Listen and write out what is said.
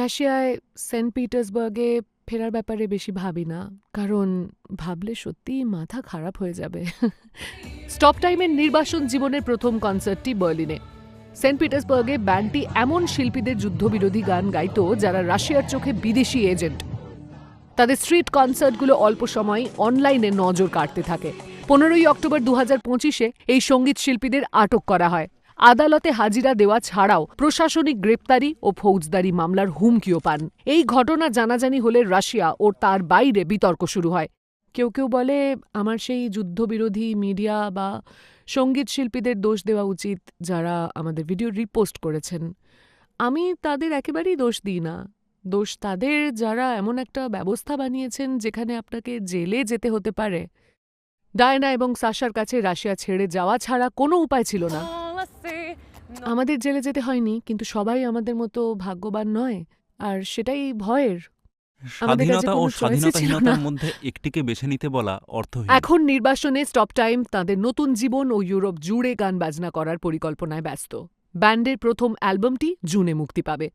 রাশিয়ায় সেন্ট পিটার্সবার্গে ফেরার ব্যাপারে বেশি ভাবি না, কারণ ভাবলে সত্যিই মাথা খারাপ হয়ে যাবে। স্টপ টাইমের নির্বাসন জীবনের প্রথম কনসার্টটি বার্লিনে। সেন্ট পিটার্সবার্গে ব্যান্ডটি এমন শিল্পীদের যুদ্ধবিরোধী গান গাইত যারা রাশিয়ার চোখে বিদেশি এজেন্ট। তাদের স্ট্রিট কনসার্টগুলো অল্প সময় অনলাইনে নজর কাটতে থাকে। 15ই অক্টোবর 2025-এ এই সঙ্গীত শিল্পীদের আটক করা হয়। আদালতে হাজিরা দেওয়া ছাড়াও প্রশাসনিক গ্রেপ্তারি ও ফৌজদারি মামলার হুমকিও পান। এই ঘটনা জানাজানি হলে রাশিয়া ও তার বাইরে বিতর্ক শুরু হয়। কেউ কেউ বলে আমার সেই যুদ্ধবিরোধী মিডিয়া বা সঙ্গীত শিল্পীদের দোষ দেওয়া উচিত যারা আমাদের ভিডিও রিপোস্ট করেছেন। আমি তাদের একেবারেই দোষ দিই না। দোষ তাদের যারা এমন একটা ব্যবস্থা বানিয়েছেন যেখানে আপনাকে জেলে যেতে হতে পারে। ডায়না এবং সাশার কাছে রাশিয়া ছেড়ে যাওয়া ছাড়া কোনো উপায় ছিল না। আমাদের জেলে যেতে হয়নি, কিন্তু সবাই আমাদের মতো ভাগ্যবান নয়, আর সেটাই ভয়ের। আমাদের কাছে স্বাধীনতা ও কোনো চয়েসই ছিল না। স্বাধীনতাহীনতার মধ্যে একটিকে বেছে নিতে বলা অর্থহীন। এখন নির্বাসনে স্টপ টাইম তাদের নতুন জীবন ও ইউরোপ জুড়ে গান বাজনা করার পরিকল্পনায় ব্যস্ত। ব্যান্ডের প্রথম অ্যালবামটি জুনে মুক্তি পাবে।